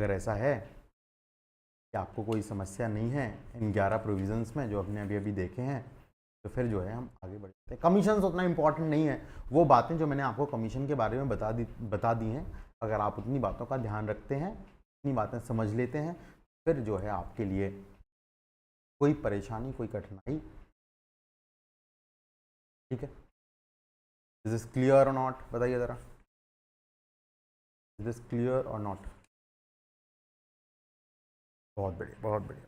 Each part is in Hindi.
अगर ऐसा है कि आपको कोई समस्या नहीं है इन 11 प्रोविजंस में जो हमने अभी अभी देखे हैं, तो फिर जो है हम आगे बढ़ते हैं। कमीशन उतना इंपॉर्टेंट नहीं है, वो बातें जो मैंने आपको कमीशन के बारे में बता दी हैं, अगर आप उतनी बातों का ध्यान रखते हैं, उतनी बातें समझ लेते हैं, फिर जो है आपके लिए कोई परेशानी, कोई कठिनाई, ठीक है। इज दिस क्लियर और नॉट, बताइए ज़रा, इज दिस क्लियर और नॉट? बहुत बढ़िया, बहुत बढ़िया।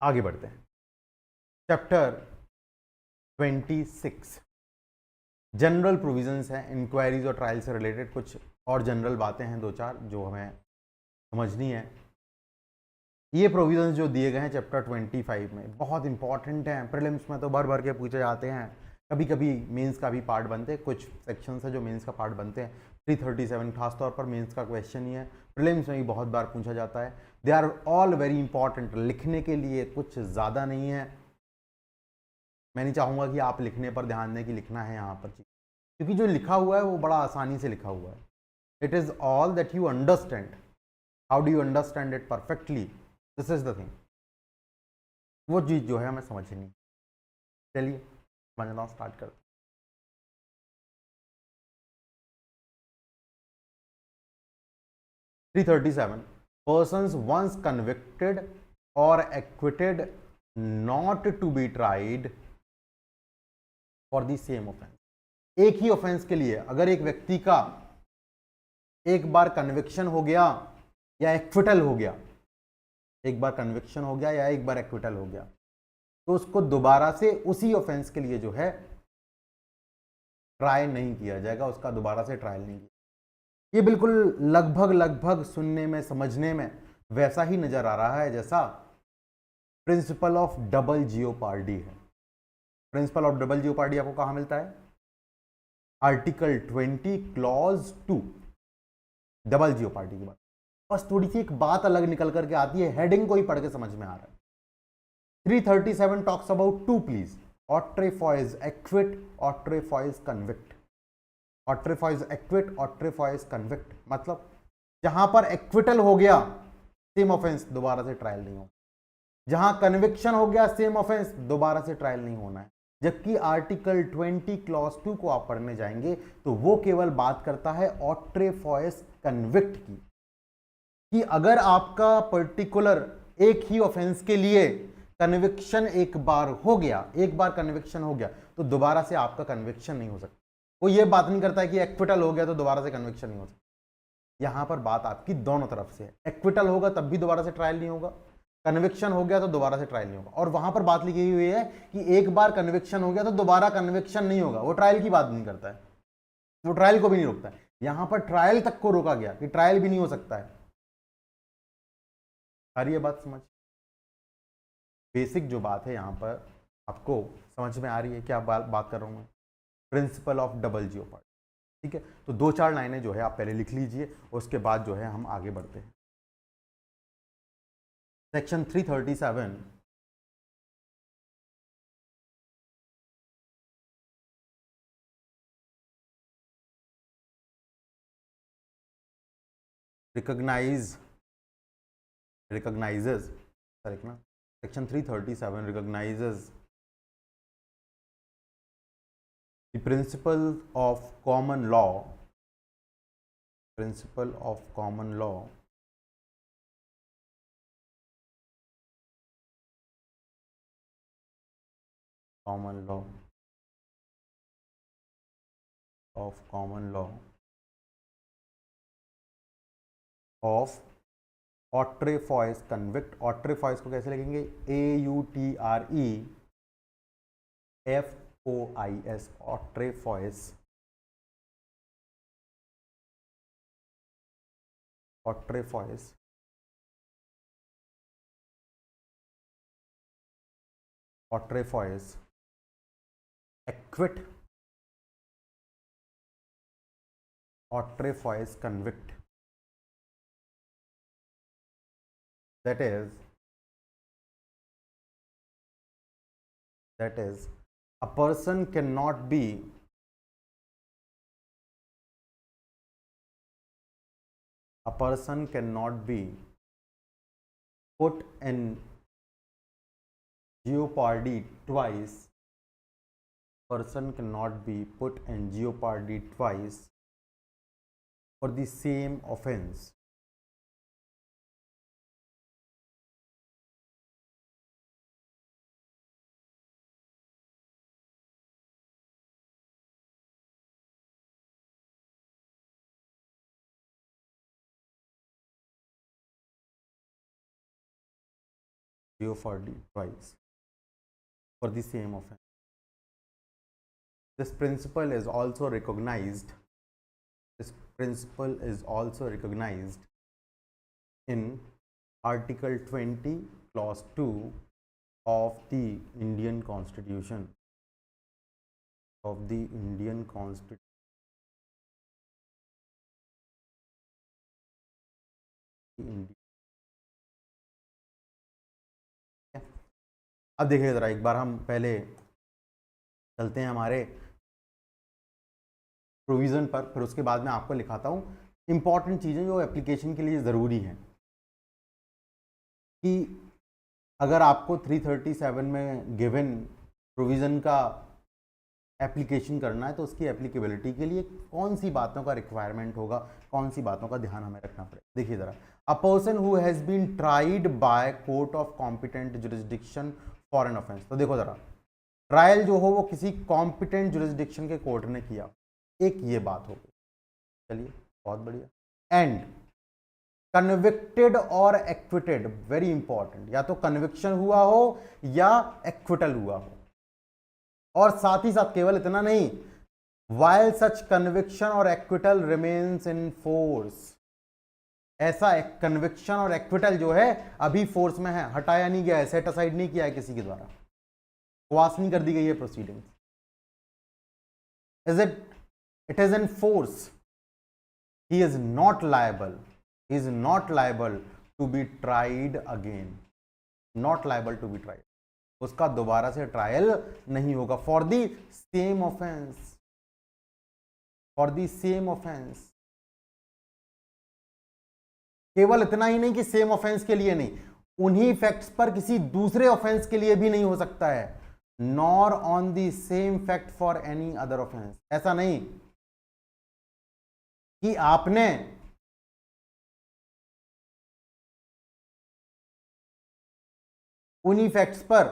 आगे बढ़ते हैं। चैप्टर 26 जनरल प्रोविजंस हैं, इंक्वायरीज और ट्रायल से रिलेटेड कुछ और जनरल बातें हैं, 2-4 जो हमें समझनी है। ये प्रोविजंस जो दिए गए हैं चैप्टर 25 में बहुत इंपॉर्टेंट हैं, प्रीलिम्स में तो भर भर के पूछे जाते हैं, कभी कभी मेंस का भी पार्ट बनते हैं, कुछ सेक्शंस है जो मेंस का पार्ट बनते हैं। 337 खासतौर पर मेंस का क्वेश्चन ही है, प्रीलिम्स में भी बहुत बार पूछा जाता है। They are all very important, लिखने के लिए कुछ ज़्यादा नहीं है। मैं नहीं चाहूँगा कि आप लिखने पर ध्यान दें कि लिखना है यहाँ पर, क्योंकि जो लिखा हुआ है वो बड़ा आसानी से लिखा हुआ है। It is all that you understand, how do you understand it perfectly, this is the thing, वो चीज़ जो है हमें समझनी। चलिए समझना स्टार्ट करते हैं। persons once convicted or acquitted not to be tried for the same offense। एक ही ऑफेंस के लिए अगर एक व्यक्ति का एक बार कन्विक्शन हो गया या एक्विटल हो गया, एक बार कन्विक्शन हो गया या एक बार एक्विटल हो गया, तो उसको दोबारा से उसी ऑफेंस के लिए जो है ट्राई नहीं किया जाएगा, उसका दोबारा से ट्रायल नहीं किया। ये बिल्कुल लगभग सुनने में, समझने में वैसा ही नजर आ रहा है जैसा प्रिंसिपल ऑफ डबल जियोपार्डी है। प्रिंसिपल ऑफ डबल जियोपार्डी आपको कहां मिलता है? आर्टिकल 20 क्लॉज 2, डबल जियोपार्डी की बात। बस थोड़ी सी एक बात अलग निकल करके आती है, हेडिंग को ही पढ़ के समझ में आ रहा है। 337 talks about two pleas, autrefois acquit, autrefois convict. Autrefois acquit, autrefois convict मतलब जहां पर एक्विटल हो गया सेम ऑफेंस दोबारा से ट्रायल नहीं होगा, जहां कन्विक्शन हो गया सेम ऑफेंस दोबारा से ट्रायल नहीं होना है। जबकि आर्टिकल 20 क्लॉज 2 को आप पढ़ने जाएंगे तो वो केवल बात करता है ऑट्रेफॉइज कन्विक्ट की, कि अगर आपका पर्टिकुलर एक ही ऑफेंस के लिए कन्विक्शन एक बार हो गया, एक बार कन्विक्शन हो गया, तो दोबारा से आपका कन्विक्शन नहीं हो सकता। वो ये बात नहीं करता है कि एक्विटल हो गया तो दोबारा से कन्विक्शन नहीं हो सकता। यहां पर बात आपकी दोनों तरफ से है, एक्विटल होगा तब भी दोबारा से ट्रायल नहीं होगा, कन्विक्शन हो गया तो दोबारा से ट्रायल नहीं होगा। और वहां पर बात लिखी हुई है कि एक बार कन्विक्शन हो गया तो दोबारा कन्विक्शन नहीं होगा, वो ट्रायल की बात नहीं करता है, वो ट्रायल को भी नहीं रोकता है। यहां पर ट्रायल तक को रोका गया कि ट्रायल भी नहीं हो सकता है। सारी ये बात समझ, बेसिक जो बात है यहां पर आपको समझ में आ रही है? क्या बात कर रहा हूं मैं? प्रिंसिपल ऑफ डबल जियोपार्डी, ठीक है। तो 2-4 लाइनें जो है आप पहले लिख लीजिए, उसके बाद जो है हम आगे बढ़ते हैं। सेक्शन 337 recognizes, करेक्ट ना? Section 337 recognizes the principle of common law, principle of common law common law of common law of autrefois convict. Autrefois को कैसे लिखेंगे? AUTREFOIS, autrefois, autrefois autrefois acquit, autrefois convict. that is a person cannot be a person cannot be put in jeopardy twice. Person cannot be put in jeopardy twice for the same offense. Jeopardy twice for the same offense. This principle is also recognized. This principle is also recognized in Article 20, Clause 2 of the Indian Constitution. Of the Indian Constitution. अब देखिए जरा, एक बार हम पहले चलते हैं हमारे प्रोविज़न पर, फिर उसके बाद मैं आपको लिखाता हूँ इंपॉर्टेंट चीज़ें जो एप्लीकेशन के लिए ज़रूरी हैं। कि अगर आपको 337 में गिवन प्रोविज़न का एप्लीकेशन करना है तो उसकी एप्लीकेबिलिटी के लिए कौन सी बातों का रिक्वायरमेंट होगा, कौन सी बातों का ध्यान हमें रखना पड़ेगा। देखिए ज़रा, a person who has been tried by court of competent jurisdiction for an offence. तो देखो ज़रा, ट्रायल जो हो वो किसी कॉम्पिटेंट जुरिस्डिक्शन के कोर्ट ने किया, एक ये बात हो गई। चलिए, बहुत बढ़िया। एंड कन्विक्टेड और एक्विटेड, वेरी इंपॉर्टेंट, या तो कन्विक्शन हुआ हो या एक्विटल हुआ हो। और साथ ही साथ केवल इतना नहीं, वाइल सच कन्विक्शन और एक्विटल रिमेन्स इन फोर्स, ऐसा कन्विक्शन और एक्विटल जो है अभी फोर्स में है, हटाया नहीं गया है, सेट असाइड नहीं किया है किसी के द्वारा, क्वाश नहीं कर दी गई है proceedings. It is in force, he is not liable, he is not liable to be tried again, not liable to be tried, उसका दोबारा से ट्रायल नहीं होगा for the same offence, for the same offence. केवल इतना ही नहीं कि सेम ऑफेंस के लिए नहीं, उन्हीं फैक्ट्स पर किसी दूसरे ऑफेंस के लिए भी नहीं हो सकता है। Nor on the same fact for any other offence, ऐसा नहीं कि आपने उन्हीं फैक्ट्स पर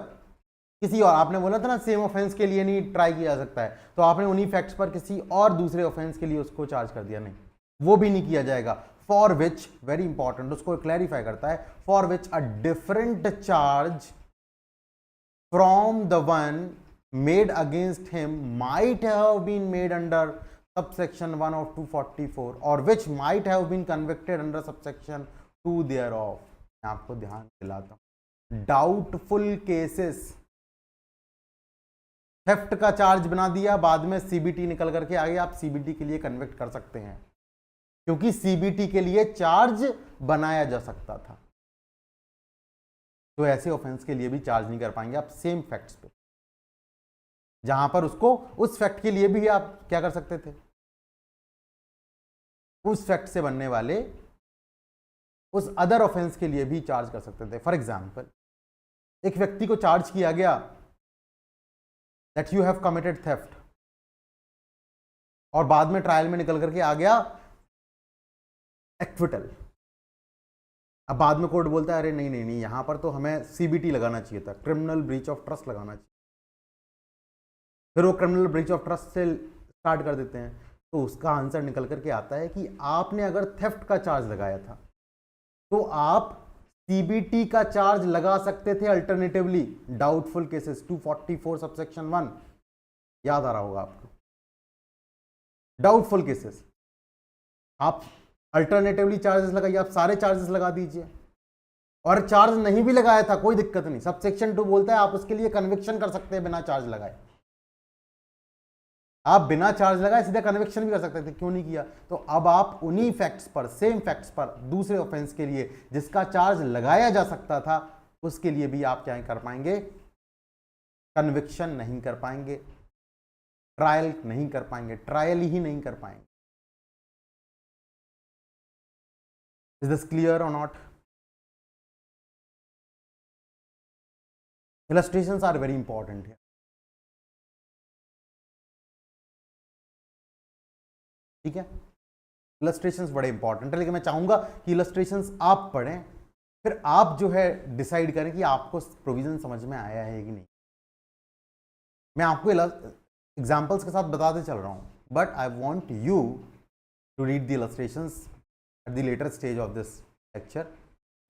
किसी और, आपने बोला था ना सेम ऑफेंस के लिए नहीं ट्राई किया जा सकता है, तो आपने उन्हीं फैक्ट्स पर किसी और दूसरे ऑफेंस के लिए उसको चार्ज कर दिया, नहीं, वो भी नहीं किया जाएगा। फॉर विच, वेरी इंपॉर्टेंट, उसको क्लैरिफाई करता है, for which a different charge from the one made against him might have been made under subsection 1 of 244 और which might have been convicted under subsection 2 thereof. मैं आपको ध्यान दिलाता हूं, डाउटफुल केसेस, थेफ्ट का चार्ज बना दिया, बाद में सीबीटी निकल करके आ गया, आप सीबीटी के लिए कन्विक्ट कर सकते हैं, क्योंकि सीबीटी के लिए चार्ज बनाया जा सकता था। तो ऐसे ऑफेंस के लिए भी चार्ज नहीं कर पाएंगे आप सेम फैक्ट्स पे, जहां पर उसको उस फैक्ट के लिए भी आप क्या कर सकते थे, उस फैक्ट से बनने वाले उस अदर ऑफेंस के लिए भी चार्ज कर सकते थे। फॉर एग्जाम्पल, एक व्यक्ति को चार्ज किया गया that you have committed theft, और बाद में ट्रायल में निकल करके आ गया एक्विटल। अब बाद में कोर्ट बोलता है अरे नहीं नहीं नहीं, यहां पर तो हमें सीबीटी लगाना चाहिए था, क्रिमिनल ब्रीच ऑफ ट्रस्ट लगाना चाहिए। फिर वो क्रिमिनल ब्रीच ऑफ ट्रस्ट से स्टार्ट कर देते हैं, तो उसका आंसर निकल करके आता है कि आपने अगर थेफ्ट का चार्ज लगाया था तो आप सीबीटी का चार्ज लगा सकते थे अल्टरनेटिवली, डाउटफुल केसेस 244 सबसेक्शन 1, याद आ रहा होगा आपको, डाउटफुल केसेस आप अल्टरनेटिवली चार्जेस लगाइए, आप सारे चार्जेस लगा दीजिए। और चार्ज नहीं भी लगाया था कोई दिक्कत नहीं, सबसेक्शन 2 बोलता है आप उसके लिए कन्विक्शन कर सकते हैं बिना चार्ज लगाए, आप बिना चार्ज लगाए सीधा कन्विक्शन भी कर सकते थे, क्यों नहीं किया। तो अब आप उन्हीं फैक्ट्स पर, सेम फैक्ट्स पर दूसरे ऑफेंस के लिए जिसका चार्ज लगाया जा सकता था, उसके लिए भी आप क्या कर पाएंगे, कन्विक्शन नहीं कर पाएंगे, ट्रायल नहीं कर पाएंगे, ट्रायल ही नहीं कर पाएंगे। इज दिस क्लियर और not? Illustrations are very important here. ठीक है, इलस्ट्रेशंस बड़े इंपॉर्टेंट है, लेकिन मैं चाहूंगा कि इलस्ट्रेशंस आप पढ़ें, फिर आप जो है डिसाइड करें कि आपको प्रोविजन समझ में आया है कि नहीं। मैं आपको एग्जांपल्स के साथ बताते चल रहा हूं, but I want you to read the illustrations at the later stage of this lecture,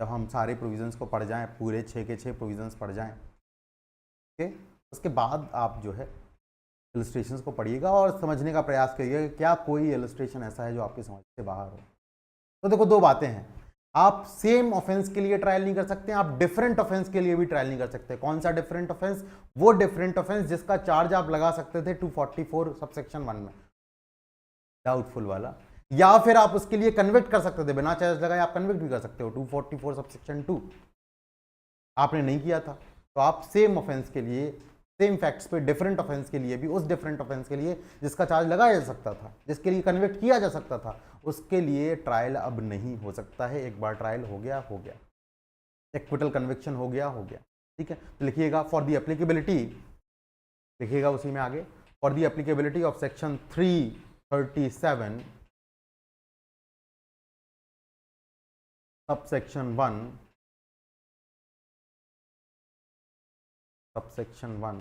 जब हम सारे प्रोविजंस को पढ़ जाएं, पूरे 6 के 6 प्रोविजंस पढ़ जाएं। ओके, उसके बाद आप जो है इलस्ट्रेशंस को पढ़िएगा और समझने का प्रयास करिएगा कि क्या कोई इलस्ट्रेशन ऐसा है जो आपकी समझ से बाहर हो। तो देखो, दो बातें हैं, आप सेम ऑफेंस के लिए ट्रायल नहीं कर सकते, आप डिफरेंट ऑफेंस के लिए भी ट्रायल नहीं कर सकते। कौन सा डिफरेंट ऑफेंस? वो डिफरेंट ऑफेंस जिसका चार्ज आप लगा सकते थे 244 सबसेक्शन 1 में, डाउटफुल वाला, या फिर आप उसके लिए कन्विक्ट कर सकते थे, बिना चार्ज लगाए आप कन्विक्ट भी कर सकते हो 244 सबसेक्शन 2। आपने नहीं किया था, तो आप सेम ऑफेंस के लिए, सेम फैक्ट्स पे डिफरेंट ऑफेंस के लिए भी, उस डिफरेंट ऑफेंस के लिए जिसका चार्ज लगाया जा सकता था, जिसके लिए कन्विक्ट किया जा सकता था, उसके लिए ट्रायल अब नहीं हो सकता है। एक बार ट्रायल हो गया, एक्विटल कन्विक्शन हो गया। ठीक है, तो लिखिएगा फॉर द एप्लीकेबिलिटी, लिखिएगा उसी में आगे, for the applicability of section 337 subsection 1, subsection 1,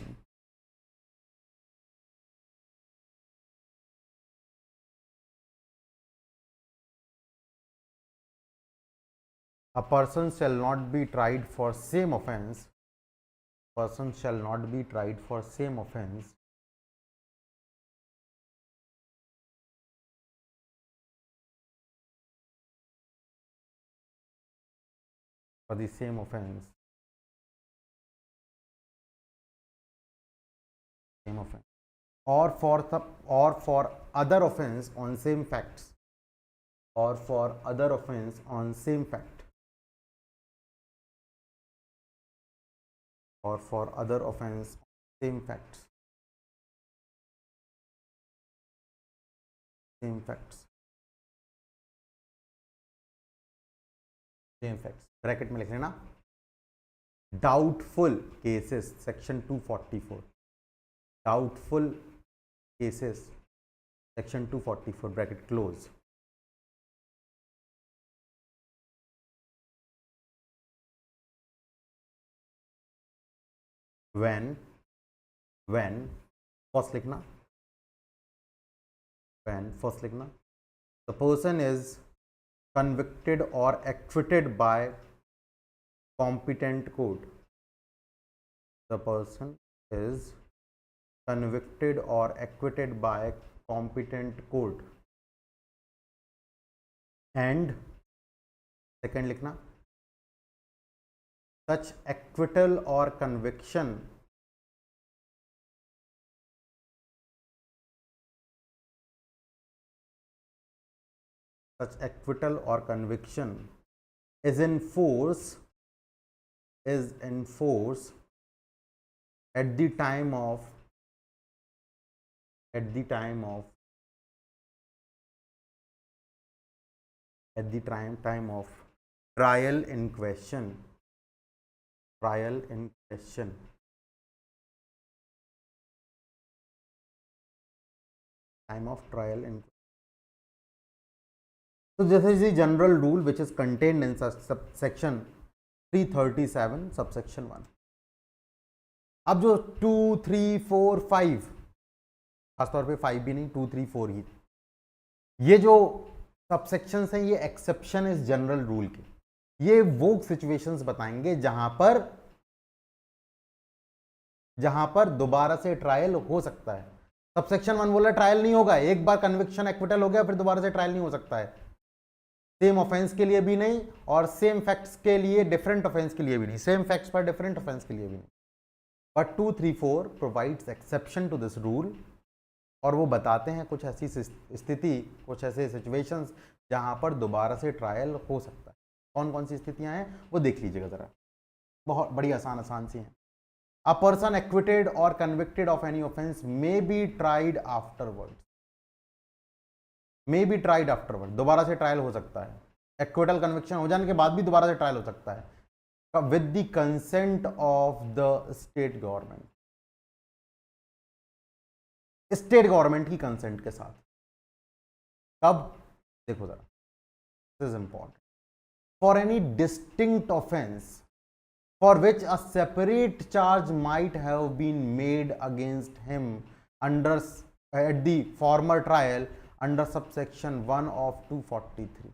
a person shall not be tried for same offense, person shall not be tried for same offense for the same offense, or for other offense on same facts, or for other offense on same fact, or for other offense same facts, same facts, same facts, bracket में लिख लेना, doubtful cases section 244, doubtful cases section 244 bracket close. when first लिखना, when फर्स्ट लिखना, the person is convicted or acquitted by competent court, the person is convicted or acquitted by competent court, and second लिखना, such acquittal or conviction is in force at the time of trial in question, time of trial in. So this is the general rule which is contained in section 337 subsection 1. अब जो 2, 3, 4, 5, खासतौर पे 5 भी नहीं, 2, 3, 4 ही, ये जो सबसेक्शंस हैं ये एक्सेप्शन इस जनरल रूल के। ये वो सिचुएशंस बताएंगे जहां पर दोबारा से ट्रायल हो सकता है। सबसेक्शन 1 बोला ट्रायल नहीं होगा, एक बार कन्विक्शन एक्विटल हो गया फिर दोबारा से ट्रायल नहीं हो सकता है, सेम ऑफेंस के लिए भी नहीं और सेम फैक्ट्स के लिए डिफरेंट ऑफेंस के लिए भी नहीं, सेम फैक्ट्स पर डिफरेंट ऑफेंस के लिए भी नहीं। But 2, 3, 4 provides exception to this rule, और वो बताते हैं कुछ ऐसी स्थिति, कुछ ऐसे सिचुएशंस जहां पर दोबारा से ट्रायल हो सकता है। कौन कौन सी स्थितियां हैं वो देख लीजिएगा जरा, बहुत बड़ी आसान सी हैं। A person acquitted or convicted of any offense may be tried afterwards, दोबारा से ट्रायल हो सकता है। एक्विटल कन्विक्शन हो जाने के बाद भी दोबारा से ट्रायल हो सकता है with the consent of the state government, state government की कंसेंट के साथ। कब? देखो जरा, this is important. For any distinct offence for which a separate charge might have been made against him under at the former trial under subsection 1 of 243,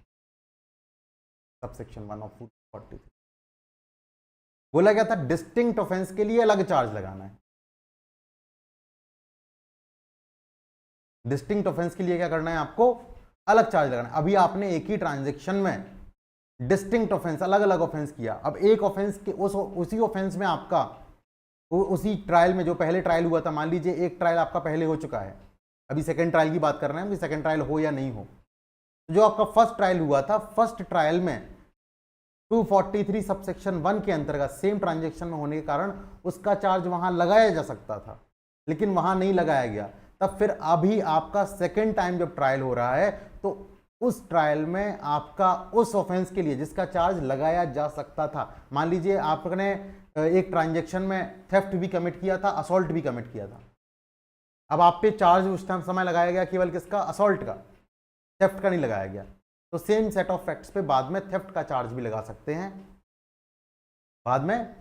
subsection 1 of 243 बोला गया था डिस्टिंक्ट ऑफेंस के लिए अलग चार्ज लगाना है। डिस्टिंक्ट ऑफेंस के लिए क्या करना है? आपको अलग चार्ज लगाना है। अभी आपने एक ही ट्रांजैक्शन में डिस्टिंक्ट ऑफेंस, अलग अलग ऑफेंस किया। अब एक ऑफेंस के उसी ऑफेंस में आपका उसी ट्रायल में, जो पहले ट्रायल हुआ था, मान लीजिए एक ट्रायल आपका पहले हो चुका है, अभी सेकंड ट्रायल की बात कर रहे हैं कि सेकंड ट्रायल हो या नहीं हो। जो आपका फर्स्ट ट्रायल हुआ था, फर्स्ट ट्रायल में 243 सबसेक्शन 1 के अंतर्गत सेम ट्रांजैक्शन में होने के कारण उसका चार्ज वहां लगाया जा सकता था, लेकिन वहां नहीं लगाया गया। तब फिर अभी आपका सेकेंड टाइम जब ट्रायल हो रहा है तो उस ट्रायल में आपका उस ऑफेंस के लिए जिसका चार्ज लगाया जा सकता था, मान लीजिए आपने एक ट्रांजैक्शन में थेफ्ट भी कमिट किया था, असॉल्ट भी कमिट किया था। अब आप पे चार्ज उस टाइम समय लगाया गया केवल किसका? असॉल्ट का, थेफ्ट का नहीं लगाया गया। तो सेम सेट ऑफ फैक्ट्स पे बाद में थेफ्ट का चार्ज भी लगा सकते हैं, बाद में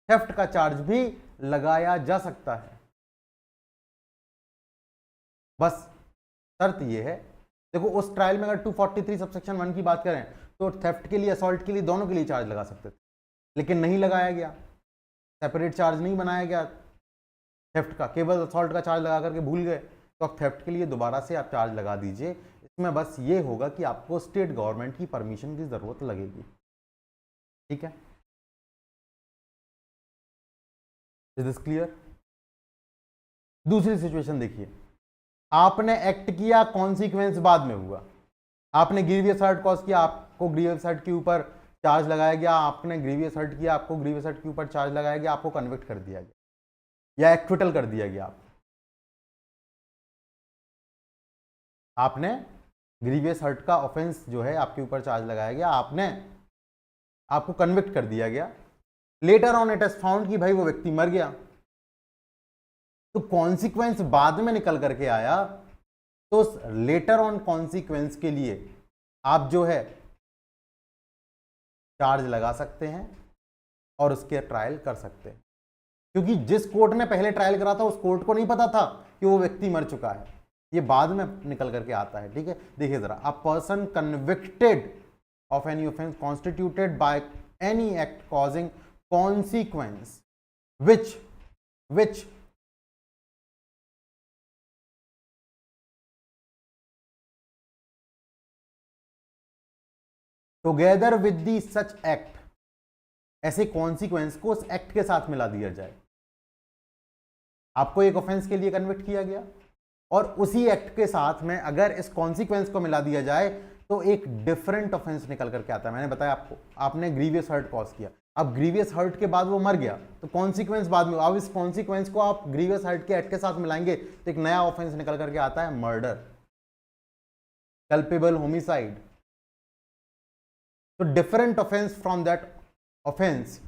थेफ्ट का चार्ज भी लगाया जा सकता है। बस शर्त यह है, देखो उस ट्रायल में अगर 243 सबसेक्शन 1 की बात करें तो थेफ्ट के लिए, असॉल्ट के लिए, दोनों के लिए चार्ज लगा सकते थे, लेकिन नहीं लगाया गया, सेपरेट चार्ज नहीं बनाया गया थेफ्ट का, केवल असॉल्ट का चार्ज लगा करके भूल गए। तो अब थेफ्ट के लिए दोबारा से आप चार्ज लगा दीजिए। इसमें बस ये होगा कि आपको स्टेट गवर्नमेंट की परमिशन की जरूरत लगेगी, ठीक है? Is this clear? दूसरी सिचुएशन देखिए, आपने एक्ट किया, कॉन्सिक्वेंस बाद में हुआ। आपने ग्रीवियस हर्ट कॉज किया, आपको ग्रीवियस हर्ट के ऊपर चार्ज लगाया गया, आपने ग्रीवियस हर्ट किया, आपको ग्रीवियस हर्ट के ऊपर चार्ज लगाया गया, आपको कन्विक्ट कर दिया गया या एक्विटल कर दिया गया। आपने ग्रीवियस हर्ट का ऑफेंस जो है आपके ऊपर चार्ज लगाया गया, आपको कन्विक्ट कर दिया गया। Later on it is found कि भाई वो व्यक्ति मर गया, तो कॉन्सिक्वेंस बाद में निकल करके आया, तो लेटर ऑन कॉन्सिक्वेंस के लिए आप जो है चार्ज लगा सकते हैं और उसके ट्रायल कर सकते हैं, क्योंकि जिस कोर्ट ने पहले ट्रायल करा था उस कोर्ट को नहीं पता था कि वो व्यक्ति मर चुका है, ये बाद में निकल करके आता है, ठीक है? देखिए जरा, a person convicted of any offence constituted by any act causing consequence which together with the such act, ऐसे कॉन्सिक्वेंस को उस एक्ट के साथ मिला दिया जाए। आपको एक ऑफेंस के लिए कन्विक्ट किया गया और उसी एक्ट के साथ में अगर इस कॉन्सिक्वेंस को मिला दिया जाए तो एक डिफरेंट ऑफेंस निकल करके आता है। मैंने बताया आपको, आपने ग्रीवियस हर्ट कॉज किया, अब ग्रीवियस हर्ट के बाद वो मर गया तो कॉन्सिक्वेंस बाद में, अब इस कॉन्सिक्वेंस को आप ग्रीवियस हर्ट के एक्ट के साथ मिलाएंगे तो एक नया ऑफेंस निकल करके आता है, मर्डर, कल्पेबल होमिसाइड। तो different offence from that offence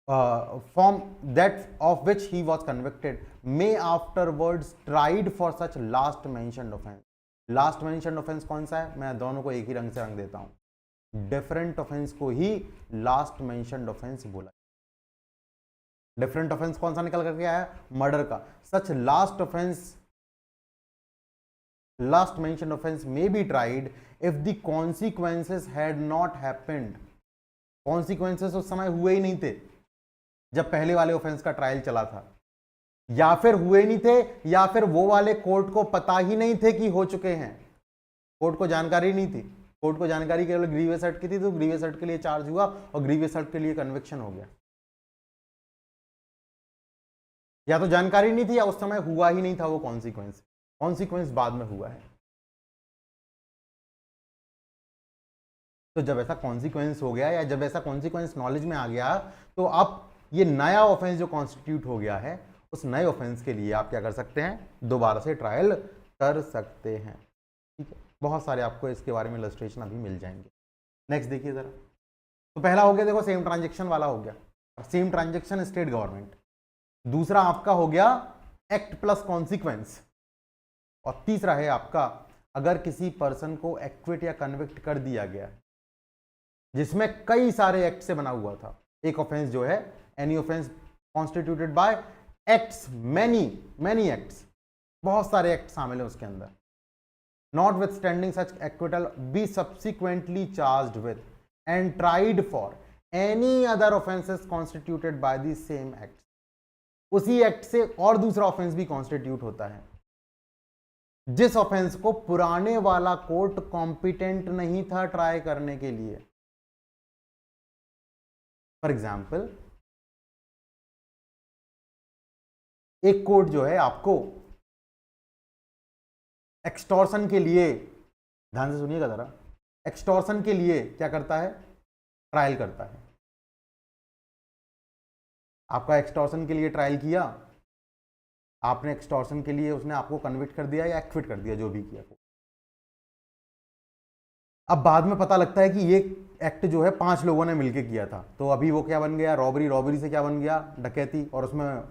from that of which he was convicted may afterwards tried for such last mentioned offense. Last mentioned offence कौन सा है? मैं दोनों को एक ही रंग से रंग देता हूं। डिफरेंट ऑफेंस को ही लास्ट मेंशन्ड ऑफेंस बोला। डिफरेंट ऑफेंस कौन सा निकल करके आया? मर्डर का। Such last offence, last mentioned offence may be tried if the consequences had not happened. Consequences उस समय हुए ही नहीं थे जब पहले वाले ऑफेंस का ट्रायल चला था, या फिर हुए नहीं थे, या फिर वो वाले कोर्ट को पता ही नहीं थे कि हो चुके हैं, कोर्ट को जानकारी नहीं थी। कोर्ट को जानकारी केवल ग्रीवियस हर्ट की थी, तो ग्रीवियस हर्ट के लिए चार्ज हुआ और ग्रीवियस हर्ट के लिए कन्विक्शन हो गया। या तो जानकारी नहीं थी या उस समय हुआ ही नहीं था वो कॉन्सिक्वेंस, कॉन्सिक्वेंस बाद में हुआ है। तो जब ऐसा कॉन्सिक्वेंस हो गया या जब ऐसा कॉन्सिक्वेंस नॉलेज में आ गया तो अब ये नया ऑफेंस जो कॉन्स्टिट्यूट हो गया है, उस नए ऑफेंस के लिए आप क्या कर सकते हैं? दोबारा से ट्रायल कर सकते हैं, ठीक है? बहुत सारे आपको इसके बारे में इलस्ट्रेशन अभी मिल जाएंगे। नेक्स्ट देखिए जरा, तो पहला हो गया देखो सेम ट्रांजेक्शन वाला हो गया, सेम ट्रांजेक्शन स्टेट गवर्नमेंट। दूसरा आपका हो गया एक्ट प्लस कॉन्सिक्वेंस, और तीसरा है आपका अगर किसी पर्सन को एक्विट या कन्विक्ट कर दिया गया जिसमें कई सारे एक्ट से बना हुआ था। एक ऑफेंस जो है any offence constituted by acts, many acts, बहुत सारे एक्ट शामिल है उसके अंदर। Notwithstanding such acquittal be subsequently charged with and tried for any other offences constituted by the same act. उसी एक्ट से और दूसरा ऑफेंस भी कॉन्स्टिट्यूट होता है जिस ऑफेंस को पुराने वाला कोर्ट कॉम्पिटेंट नहीं था ट्राई करने के लिए। फॉर एग्जाम्पल, एक कोर्ट जो है आपको एक्सटॉर्शन के लिए, ध्यान से सुनिएगा जरा, एक्सटॉर्शन के लिए क्या करता है, ट्रायल करता है। आपका एक्सटॉर्शन के लिए ट्रायल किया, आपने एक्सटॉर्शन के लिए, उसने आपको कन्विक्ट कर दिया या एक्विट कर दिया, जो भी किया। अब बाद में पता लगता है कि ये एक्ट जो है 5 लोगों ने मिलकर किया था, तो अभी वो क्या बन गया, रॉबरी, रॉबरी से क्या बन गया, डकैती, और उसमें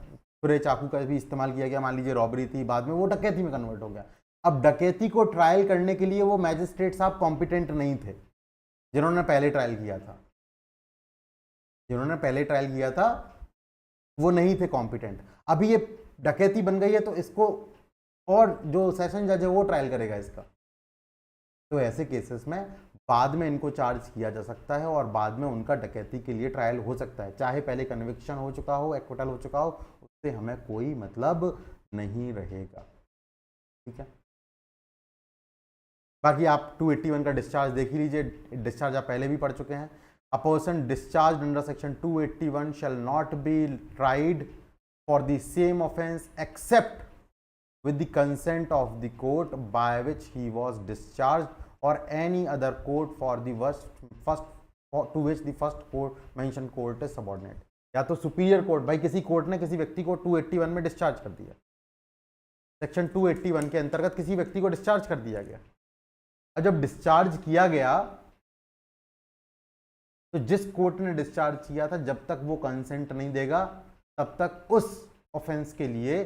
खुरे चाकू का भी इस्तेमाल किया गया। मान लीजिए रॉबरी थी, बाद में वो डकैती में कन्वर्ट हो गया। अब डकैती को ट्रायल करने के लिए वो मैजिस्ट्रेट साहब कॉम्पिटेंट नहीं थे जिन्होंने पहले ट्रायल किया था, जिन्होंने पहले ट्रायल किया था वो नहीं थे कॉम्पिटेंट। अभी ये डकैती बन गई है तो इसको और जो सेशन जज है वो ट्रायल करेगा इसका। तो ऐसे केसेस में बाद में इनको चार्ज किया जा सकता है और बाद में उनका डकैती के लिए ट्रायल हो सकता है, चाहे पहले कन्विक्शन हो चुका हो, एक्विटल हो चुका हो, उससे हमें कोई मतलब नहीं रहेगा। ठीक है, बाकी आप 281 का डिस्चार्ज देख ही लीजिए, डिस्चार्ज आप पहले भी पढ़ चुके हैं। A person discharged under section 281 shall not be tried for the same offence except with the consent of the court by which he was discharged or any other court for the to which the first court mentioned court is subordinate। या तो सुपीरियर कोर्ट, भाई किसी कोर्ट ने किसी व्यक्ति को 281 में डिस्चार्ज कर दिया, सेक्शन 281 के अंतर्गत किसी व्यक्ति को डिस्चार्ज कर दिया गया। और जब डिस्चार्ज किया गया तो जिस कोर्ट ने डिस्चार्ज किया था, जब तक वो कंसेंट नहीं देगा तब तक उस ऑफेंस के लिए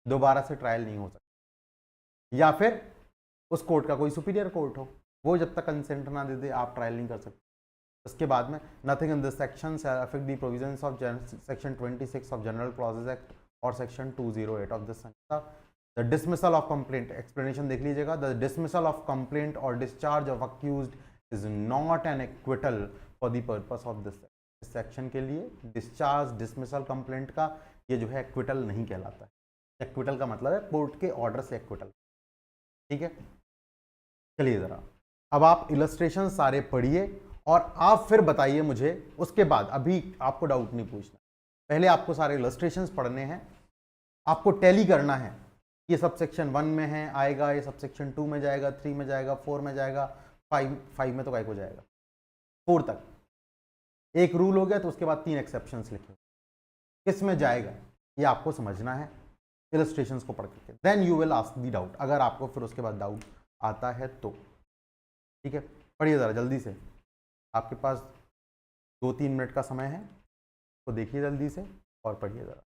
दोबारा से ट्रायल नहीं हो सकता, या फिर उस कोर्ट का कोई सुपीरियर कोर्ट हो, वो जब तक कंसेंट ना दे दे आप ट्रायल नहीं कर सकते। उसके बाद में nothing in this section shall affect the provisions of section 26 of General Clauses Act और section 208 of this Sanhita. The dismissal of complaint, explanation देख लीजिएगा। द डिसमिसल ऑफ कंप्लेंट और discharge of accused is not an acquittal for the purpose of this section. के लिए डिस्चार्ज, डिसमिसल कंप्लेंट का ये जो है एक्विटल नहीं कहलाता है। एक्विटल का मतलब है कोर्ट के ऑर्डर से एक्विटल। ठीक है, चलिए जरा अब आप इलस्ट्रेशन सारे पढ़िए और आप फिर बताइए मुझे। उसके बाद अभी आपको डाउट नहीं पूछना, पहले आपको सारे इलस्ट्रेशंस पढ़ने हैं, आपको टैली करना है। ये सब सेक्शन 1 में है आएगा, ये सब सेक्शन 2 में जाएगा, 3 में जाएगा, 4 में जाएगा, 5 में तो काय को जाएगा, 4 तक एक रूल हो गया। तो उसके बाद 3 एक्सेप्शंस लिखे, किस में जाएगा ये आपको समझना है इलस्ट्रेशंस को पढ़ करके। Then you will ask the doubt, अगर आपको फिर उसके बाद डाउट आता है तो। ठीक है, पढ़िए ज़रा जल्दी से, आपके पास 2-3 मिनट का समय है, तो देखिए जल्दी से और पढ़िए ज़रा।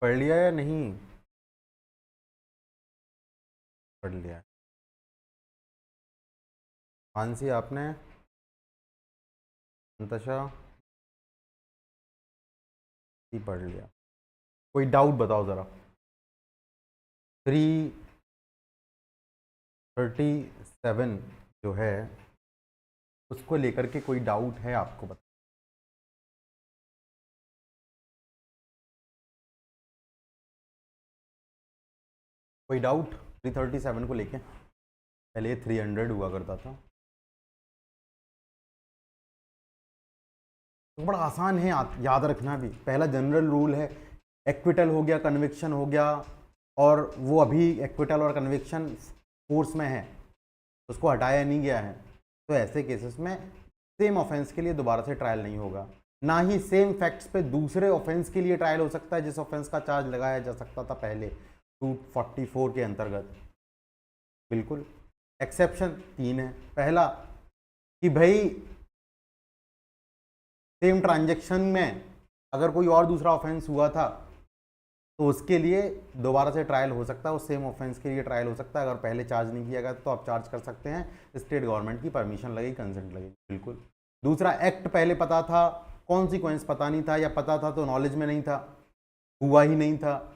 पढ़ लिया या नहीं? पढ़ लिया। मानसी आपने? अंतशा? पढ़ लिया। कोई डाउट बताओ ज़रा। 337 जो है उसको लेकर के कोई डाउट है आपको? बता। कोई डाउट 337 को लेके? पहले ये 300 हुआ करता था। तो बड़ा आसान है याद रखना भी। पहला जनरल रूल है, एक्विटल हो गया, कन्विक्शन हो गया, और वो अभी एक्विटल और कन्विक्शन फोर्स में है, उसको हटाया नहीं गया है, तो ऐसे केसेस में सेम ऑफेंस के लिए दोबारा से ट्रायल नहीं होगा। ना ही सेम फैक्ट्स पे दूसरे ऑफेंस के लिए ट्रायल हो सकता है जिस ऑफेंस का चार्ज लगाया जा सकता था पहले 244 के अंतर्गत। बिल्कुल। एक्सेप्शन 3 है। पहला कि भाई सेम ट्रांजैक्शन में अगर कोई और दूसरा ऑफेंस हुआ था तो उसके लिए दोबारा से ट्रायल हो सकता है, उस सेम ऑफेंस के लिए ट्रायल हो सकता है। अगर पहले चार्ज नहीं किया गया तो आप चार्ज कर सकते हैं, स्टेट गवर्नमेंट की परमिशन लगेगी, कंसेंट लगेगी। बिल्कुल। दूसरा, एक्ट पहले पता था, कॉन्सिक्वेंस पता नहीं था, या पता था तो नॉलेज में नहीं था, हुआ ही नहीं था,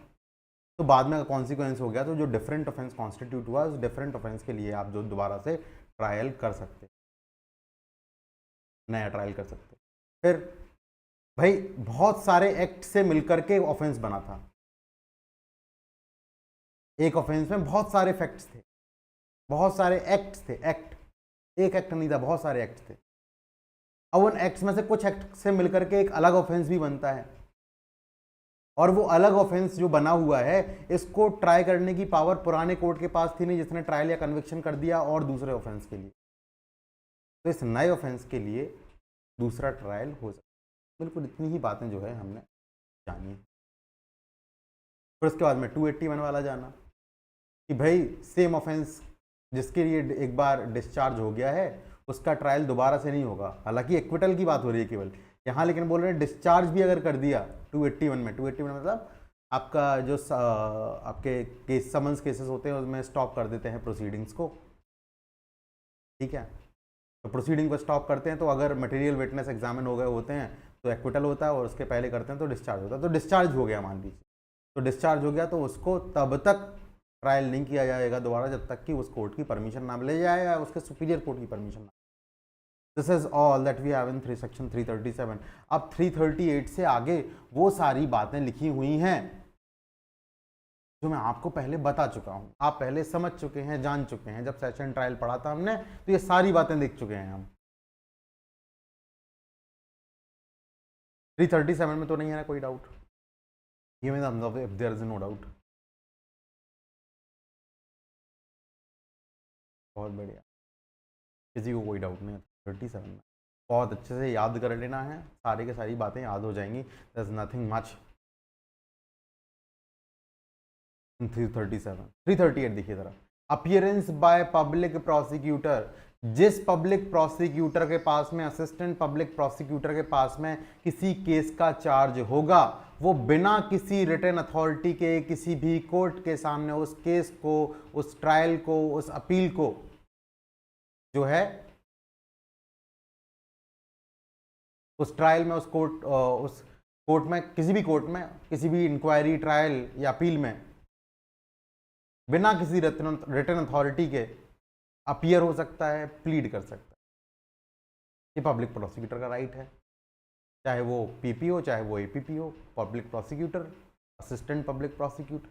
तो बाद में कॉन्सिक्वेंस हो गया, तो जो डिफरेंट ऑफेंस कॉन्स्टिट्यूट हुआ उस डिफरेंट ऑफेंस के लिए आप जो दोबारा से ट्रायल कर सकते, नया ट्रायल कर सकते। फिर भाई बहुत सारे एक्ट से मिलकर के ऑफेंस बना था, एक ऑफेंस में बहुत सारे फैक्ट्स थे, बहुत सारे एक्ट्स थे। एक्ट, एक एक्ट नहीं था, बहुत सारे एक्ट थे। अब उन एक्ट्स में से कुछ एक्ट से मिलकर के एक अलग ऑफेंस भी बनता है, और वो अलग ऑफेंस जो बना हुआ है इसको ट्राई करने की पावर पुराने कोर्ट के पास थी नहीं, जिसने ट्रायल या कन्विक्शन कर दिया और दूसरे ऑफेंस के लिए। तो इस नए ऑफेंस के लिए दूसरा ट्रायल हो सकता है। बिल्कुल, इतनी ही बातें जो है हमने जानी। फिर उसके बाद में 281 वाला जाना कि भाई सेम ऑफेंस जिसके लिए एक बार डिस्चार्ज हो गया है उसका ट्रायल दोबारा से नहीं होगा। हालांकि एक्विटल की बात हो रही है केवल यहाँ, लेकिन बोल रहे हैं डिस्चार्ज भी अगर कर दिया 281 में, 281 मतलब आपका जो आपके केस समन्स केसेस होते हैं उसमें स्टॉप कर देते हैं प्रोसीडिंग्स को। ठीक है, तो प्रोसीडिंग को स्टॉप करते हैं, तो अगर मटेरियल विटनेस एग्जामिन हो गए होते हैं तो एक्विटल होता है, और उसके पहले करते हैं तो डिस्चार्ज होता है। तो डिस्चार्ज हो गया मान लीजिए, तो डिस्चार्ज हो गया तो उसको तब तक ट्रायल नहीं किया जाएगा दोबारा जब तक कि उस कोर्ट की परमिशन ना ले जाए या उसके सुपीरियर कोर्ट की परमिशन ना। This is all that we have in section 337। अब 338 से आगे वो सारी बातें लिखी हुई हैं जो मैं आपको पहले बता चुका हूं, आप पहले समझ चुके हैं, जान चुके हैं। जब सेशन ट्रायल पढ़ा था हमने तो ये सारी बातें देख चुके हैं हम। 337 में तो नहीं है ना कोई डाउट? ये मेरा मतलब if there is no doubt. बहुत बढ़िया, किसी को कोई डाउट नहीं है 37 में। बहुत अच्छे से याद कर लेना है, सारी के सारी बातें याद हो जाएंगी। There is nothing much. 337 338 देखिए ज़रा। अपीयरेंस बाय पब्लिक प्रोसिक्यूटर, जिस पब्लिक प्रोसिक्यूटर के पास में, असिस्टेंट पब्लिक प्रोसिक्यूटर के पास में किसी केस का चार्ज होगा, वो बिना किसी रिटन अथॉरिटी के किसी भी कोर्ट के सामने उस केस को, उस ट्रायल को, उस अपील को जो है उस ट्रायल में, उस कोर्ट में, किसी भी कोर्ट में, किसी भी इंक्वायरी, ट्रायल या अपील में बिना किसी रिटन अथॉरिटी के अपीयर हो सकता है, प्लीड कर सकता है। ये पब्लिक प्रोसिक्यूटर का राइट है, चाहे वो पीपी हो चाहे वो एपीपी हो। Public prosecutor, assistant public prosecutor,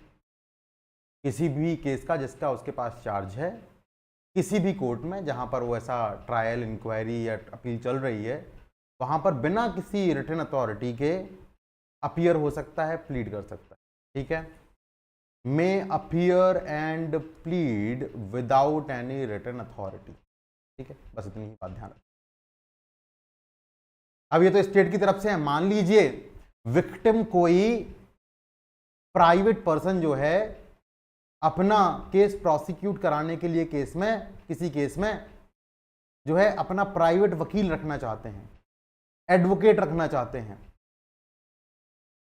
किसी भी केस का जिसका उसके पास चार्ज है किसी भी कोर्ट में जहां पर वो ऐसा ट्रायल, इंक्वायरी या अपील चल रही है, वहां पर बिना किसी रिटन अथॉरिटी के अपीयर हो सकता है, प्लीड कर सकता है। ठीक है, may appear and plead without any written authority। ठीक है, बस इतनी ही बात ध्यान रखें। अब ये तो स्टेट की तरफ से है। मान लीजिए विक्टिम कोई प्राइवेट पर्सन जो है अपना केस प्रोसिक्यूट कराने के लिए केस में, किसी केस में जो है अपना प्राइवेट वकील रखना चाहते हैं, एडवोकेट रखना चाहते हैं,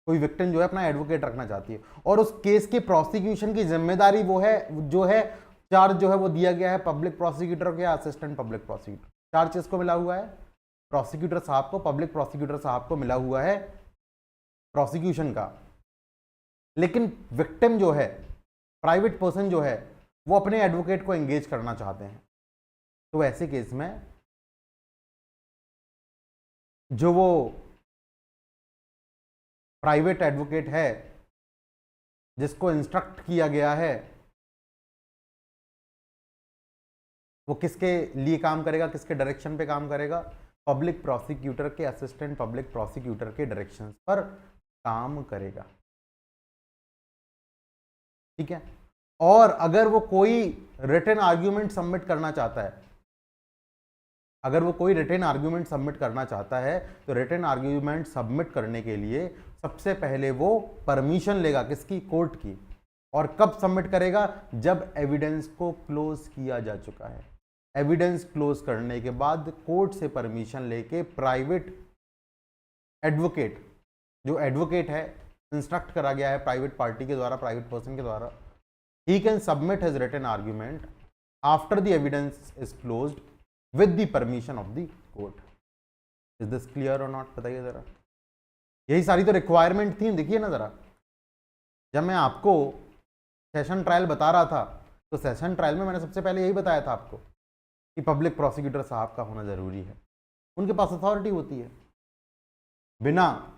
कोई विक्टिम जो है अपना एडवोकेट रखना चाहती है और उस केस के प्रोसिक्यूशन की जिम्मेदारी वो है, जो है चार्ज जो है वो दिया गया है पब्लिक प्रोसिक्यूटर को या असिस्टेंट पब्लिक प्रोसिक्यूटर। चार्ज किसको मिला हुआ है? प्रोसिक्यूटर साहब को, पब्लिक प्रोसिक्यूटर साहब को मिला हुआ है प्रोसिक्यूशन का। लेकिन विक्टिम जो है, प्राइवेट पर्सन जो है, वो अपने एडवोकेट को एंगेज करना चाहते हैं। तो ऐसे केस में जो वो प्राइवेट एडवोकेट है जिसको इंस्ट्रक्ट किया गया है, वो किसके लिए काम करेगा, किसके डायरेक्शन पे काम करेगा? पब्लिक प्रोसिक्यूटर के, असिस्टेंट पब्लिक प्रोसिक्यूटर के डायरेक्शन पर काम करेगा। ठीक है। और अगर वो कोई रिटन आर्ग्यूमेंट सबमिट करना चाहता है, अगर वो कोई रिटन आर्ग्यूमेंट सबमिट करना चाहता है तो रिटन आर्ग्यूमेंट सबमिट करने के लिए सबसे पहले वो परमिशन लेगा, किसकी? कोर्ट की। और कब सबमिट करेगा? जब एविडेंस को क्लोज किया जा चुका है। एविडेंस क्लोज करने के बाद कोर्ट से परमिशन लेके प्राइवेट एडवोकेट, जो एडवोकेट है इंस्ट्रक्ट करा गया है प्राइवेट पार्टी के द्वारा, प्राइवेट पर्सन के द्वारा, he can submit his written argument after the evidence is closed with the permission of the court. Is this clear or not? बताइए जरा। यही सारी तो रिक्वायरमेंट थी। देखिए ना जरा, जब मैं आपको सेशन ट्रायल बता रहा था तो सेशन ट्रायल में मैंने सबसे पहले यही बताया था आपको कि पब्लिक प्रोसिक्यूटर साहब का होना जरूरी है, उनके पास अथॉरिटी होती है। बिना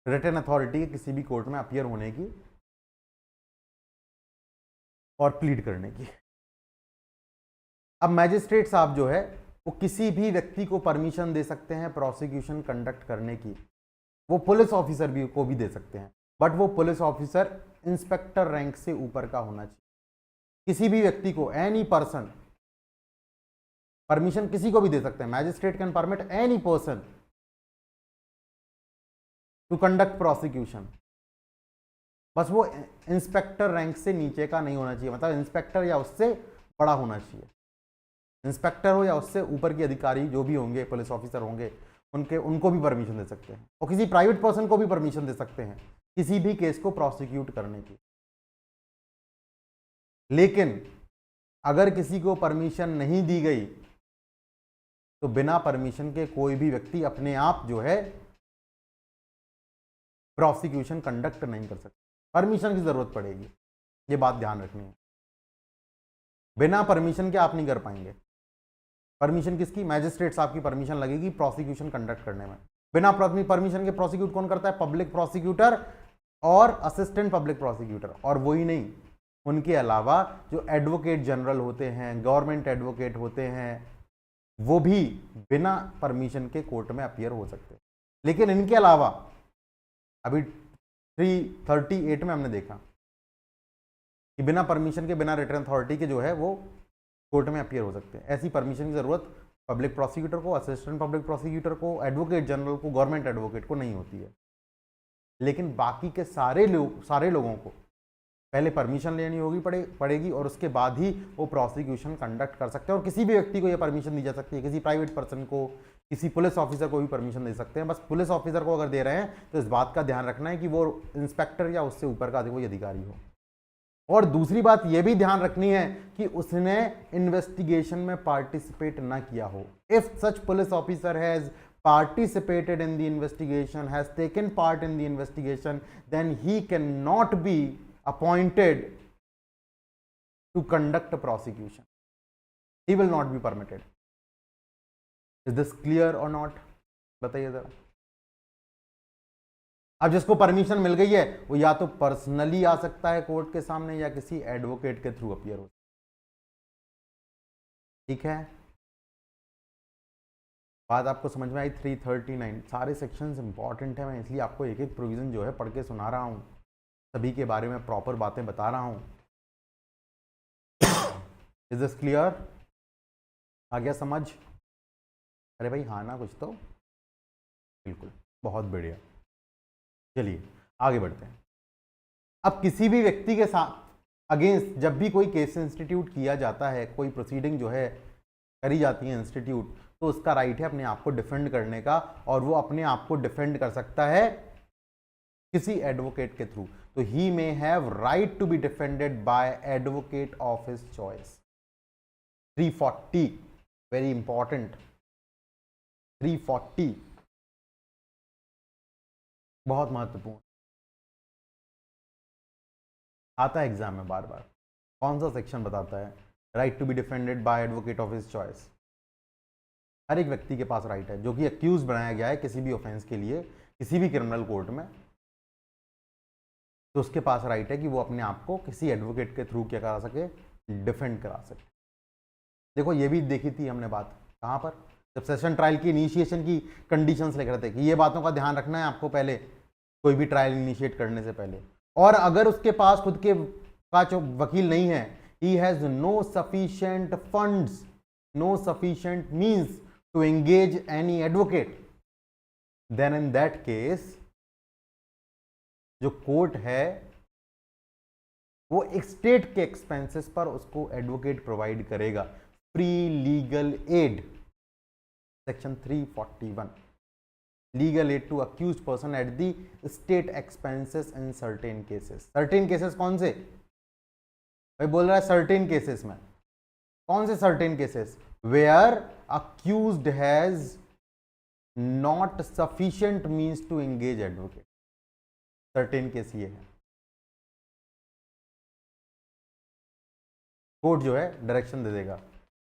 रिटन अथॉरिटी किसी भी कोर्ट में अपीयर होने की और प्लीड करने की। अब मैजिस्ट्रेट साहब जो है वो किसी भी व्यक्ति को परमिशन दे सकते हैं प्रोसिक्यूशन कंडक्ट करने की, वो पुलिस ऑफिसर भी को भी दे सकते हैं, बट वो पुलिस ऑफिसर इंस्पेक्टर रैंक से ऊपर का होना चाहिए। किसी भी व्यक्ति को, एनी पर्सन, परमिशन किसी को भी दे सकते हैं। Magistrate can permit any person to conduct prosecution, बस वो इंस्पेक्टर रैंक से नीचे का नहीं होना चाहिए, मतलब इंस्पेक्टर या उससे बड़ा होना चाहिए। इंस्पेक्टर हो या उससे ऊपर के अधिकारी जो भी होंगे, पुलिस ऑफिसर होंगे, उनको भी परमिशन दे सकते हैं और किसी प्राइवेट पर्सन को भी परमिशन दे सकते हैं किसी भी केस को प्रोसिक्यूट करने की। लेकिन अगर किसी को परमिशन नहीं दी गई तो बिना परमिशन के कोई भी व्यक्ति अपने आप जो है प्रोसिक्यूशन कंडक्ट नहीं कर सकता, परमिशन की जरूरत पड़ेगी। ये बात ध्यान रखनी है। बिना परमिशन के आप नहीं कर पाएंगे। परमिशन किसकी? मैजिस्ट्रेट साहब की परमिशन लगेगी प्रोसिक्यूशन कंडक्ट करने में। बिना परमिशन के प्रोसिक्यूट कौन करता है? पब्लिक प्रोसिक्यूटर और असिस्टेंट पब्लिक प्रोसिक्यूटर। और वही नहीं, उनके अलावा जो एडवोकेट जनरल होते हैं, गवर्नमेंट एडवोकेट होते हैं, वो भी बिना परमिशन के कोर्ट में अपीयर हो सकते हैं। लेकिन इनके अलावा अभी 338 में हमने देखा कि बिना परमिशन के, बिना रिटन अथॉरिटी के जो है वो कोर्ट में अपीयर हो सकते हैं। ऐसी परमिशन की जरूरत पब्लिक प्रोसिक्यूटर को, असिस्टेंट पब्लिक प्रोसिक्यूटर को, एडवोकेट जनरल को, गवर्नमेंट एडवोकेट को नहीं होती है। लेकिन बाकी के सारे लोगों को पहले परमिशन लेनी होगी पड़ेगी और उसके बाद ही वो प्रोसिक्यूशन कंडक्ट कर सकते हैं। और किसी भी व्यक्ति को ये परमिशन दी जा सकती है, किसी प्राइवेट पर्सन को, किसी पुलिस ऑफिसर को भी परमिशन दे सकते हैं। बस पुलिस ऑफिसर को अगर दे रहे हैं तो इस बात का ध्यान रखना है कि वो इंस्पेक्टर या उससे ऊपर का कोई अधिकारी हो। और दूसरी बात यह भी ध्यान रखनी है कि उसने इन्वेस्टिगेशन में पार्टिसिपेट ना किया हो। If such police officer has participated in the investigation, has taken part in the investigation, then he cannot be appointed to conduct a prosecution. He will not be permitted. Is this clear or not? बताइए जरा। अब जिसको परमिशन मिल गई है वो या तो पर्सनली आ सकता है कोर्ट के सामने या किसी एडवोकेट के थ्रू अपीयर हो। ठीक है, बात आपको समझ में आई? 339 सारे सेक्शंस इंपॉर्टेंट है, मैं इसलिए आपको एक एक प्रोविजन जो है पढ़ के सुना रहा हूँ, सभी के बारे में प्रॉपर बातें बता रहा हूँ। Is this clear? आ गया समझ? अरे भाई हाँ ना, कुछ तो बिल्कुल, बहुत बढ़िया। चलिए आगे बढ़ते हैं। अब किसी भी व्यक्ति के साथ अगेंस्ट जब भी कोई केस इंस्टीट्यूट किया जाता है, कोई प्रोसीडिंग जो है करी जाती है इंस्टीट्यूट, तो उसका राइट है अपने आप को डिफेंड करने का, और वो अपने आप को डिफेंड कर सकता है किसी एडवोकेट के थ्रू। तो he may have right to be defended by advocate of his choice. 340 very important, 340 बहुत महत्वपूर्ण, आता है एग्जाम में बार बार। कौन सा सेक्शन बताता है right to be defended by advocate of his choice? हर एक व्यक्ति के पास राइट है जो कि अक्यूज बनाया गया है किसी भी ऑफेंस के लिए किसी भी क्रिमिनल कोर्ट में, तो उसके पास राइट है कि वो अपने आप को किसी एडवोकेट के थ्रू क्या करा सके, डिफेंड करा सके। देखो ये भी देखी थी हमने बात, कहाँ पर, जब सेशन ट्रायल की इनिशिएशन की कंडीशंस लिख रहे थे कि ये बातों का ध्यान रखना है आपको पहले कोई भी ट्रायल इनिशिएट करने से पहले, और अगर उसके पास खुद के का जो वकील नहीं है, he has no sufficient funds, no sufficient means to engage any advocate, then in that case जो कोर्ट है वो एक स्टेट के एक्सपेंसेस पर उसको एडवोकेट प्रोवाइड करेगा, free legal aid, section 341, legal aid to accused person at the state expenses in certain cases. Certain cases कौन से भाई बोल रहा है? सर्टेन केसेस में कौन से certain cases? Where accused has not sufficient means to engage advocate, certain case ये है। कोर्ट जो है डायरेक्शन दे देगा,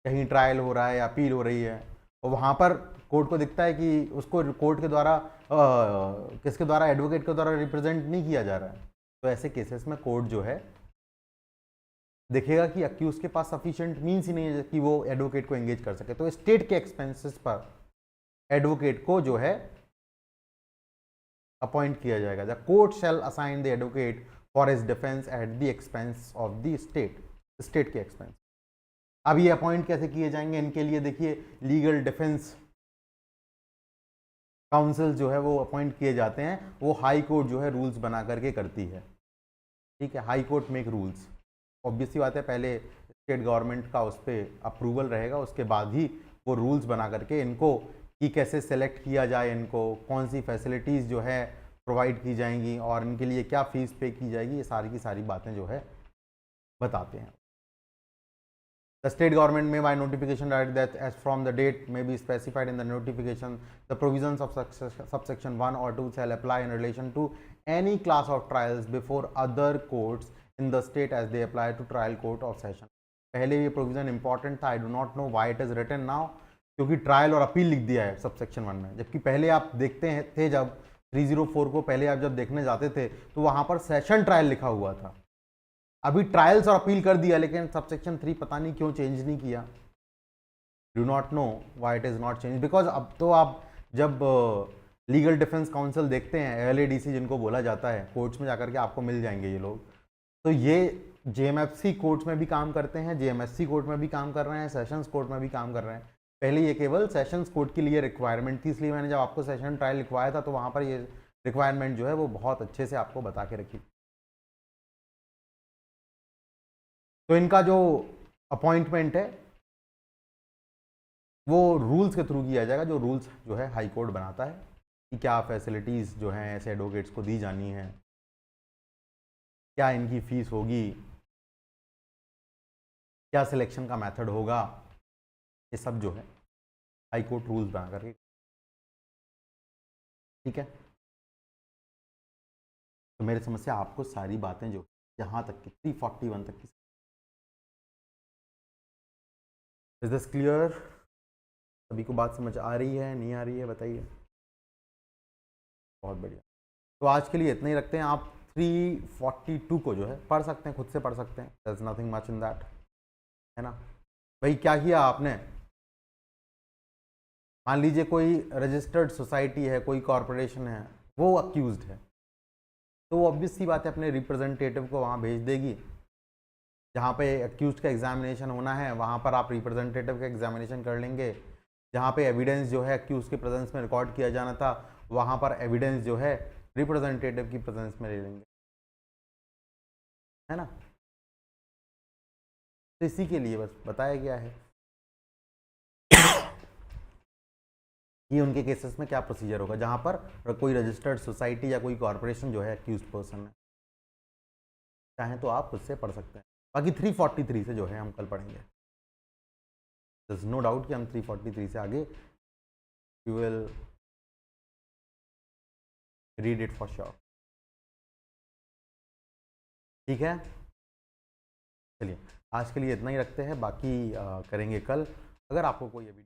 कहीं ट्रायल हो रहा है या अपील हो रही है और वहां पर कोर्ट को दिखता है कि उसको कोर्ट के द्वारा किसके द्वारा, एडवोकेट के द्वारा रिप्रेजेंट नहीं किया जा रहा है, तो ऐसे केसेस में कोर्ट जो है देखेगा कि अक्यूज के पास सफिशिएंट मींस ही नहीं है कि वो एडवोकेट को एंगेज कर सके, तो स्टेट के एक्सपेंसेस पर एडवोकेट को जो है अपॉइंट किया जाएगा। The court shell assign the advocate for his defence at the expense of the state, state के एक्सपेंस। अब ये अपॉइंट कैसे किए जाएंगे इनके लिए? देखिए लीगल डिफेंस काउंसिल जो है वो अपॉइंट किए जाते हैं, वो हाई कोर्ट जो है रूल्स बना करके करती है, ठीक है, high court make rules. Obviously बात है पहले स्टेट गवर्नमेंट का उस पर अप्रूवल रहेगा, उसके बाद ही वो रूल्स बना करके इनको कि कैसे सेलेक्ट किया जाए, इनको कौन सी फैसिलिटीज़ जो है प्रोवाइड की जाएंगी और इनके लिए क्या फ़ीस पे की जाएगी, ये सारी की सारी बातें जो है बताते हैं। The state government may by notification direct that as from the date may be specified in the notification, the provisions of subsection 1 or 2 shall apply in relation to any class of trials before other courts in the state as they apply to trial court of session। पहले ये प्रोविजन इंपॉर्टेंट था, I do not know why it is written now, क्योंकि ट्रायल और अपील लिख दिया है सबसेक्शन 1 में, जबकि पहले आप देखते हैं थे जब 304 को पहले आप जब देखने जाते थे तो वहां पर सेशन ट्रायल लिखा हुआ था, अभी ट्रायल्स और अपील कर दिया, लेकिन सबसेक्शन 3 पता नहीं क्यों चेंज नहीं किया, do not know why it is not change, because अब तो आप जब लीगल डिफेंस काउंसिल देखते हैं, LADC जिनको बोला जाता है, कोर्ट्स में जाकर के आपको मिल जाएंगे ये लोग, तो ये JMFC कोर्ट्स में भी काम करते हैं, JMSC कोर्ट में भी काम कर रहे हैं, सेशंस कोर्ट में भी काम कर रहे हैं। पहले ये केवल सेशंस कोर्ट के लिए रिक्वायरमेंट थी, इसलिए मैंने जब आपको सेशन ट्रायल लिखवाया था तो वहाँ पर ये रिक्वायरमेंट जो है वो बहुत अच्छे से आपको बता के रखी। तो इनका जो अपॉइंटमेंट है वो रूल्स के थ्रू किया जाएगा, जो रूल्स जो है हाई कोर्ट बनाता है कि क्या फैसिलिटीज़ जो हैं ऐसे एडवोकेट्स को दी जानी है, क्या इनकी फ़ीस होगी, क्या सिलेक्शन का मेथड होगा, ये सब जो है हाई कोर्ट रूल्स बना करके, ठीक है। तो मेरी समस्या आपको सारी बातें जो यहाँ तक की 341 तक की, इज दिस क्लियर? सभी को बात समझ आ रही है, नहीं आ रही है, बताइए। बहुत बढ़िया, तो आज के लिए इतना ही रखते हैं। आप 342 को जो है पढ़ सकते हैं, खुद से पढ़ सकते हैं, there is nothing much in that, है ना। भाई क्या किया आपने, मान लीजिए कोई रजिस्टर्ड सोसाइटी है, कोई कॉरपोरेशन है, वो अक्यूज्ड है, तो ऑब्वियस सी बात है अपने रिप्रेजेंटेटिव को वहाँ भेज देगी, जहाँ पे अक्यूज्ड का एग्जामिनेशन होना है वहाँ पर आप रिप्रेजेंटेटिव का एग्जामिनेशन कर लेंगे, जहाँ पे एविडेंस जो है अक्यूज के प्रेजेंस में रिकॉर्ड किया जाना था वहाँ पर एविडेंस जो है रिप्रेजेंटेटिव की प्रेजेंस में ले लेंगे, है ना। तो इसी के लिए बस बताया गया है। कि उनके केसेस में क्या प्रोसीजर होगा, जहां पर कोई रजिस्टर्ड सोसाइटी या कोई कॉर्पोरेशन जो है एक्यूज पर्सन है। चाहें तो आप उससे पढ़ सकते हैं। बाकी 343 से जो है हम कल पढ़ेंगे। There's no doubt कि हम 343 से आगे you will read it for sure। ठीक है, चलिए आज के लिए इतना ही रखते हैं, बाकी करेंगे कल। अगर आपको कोई अभी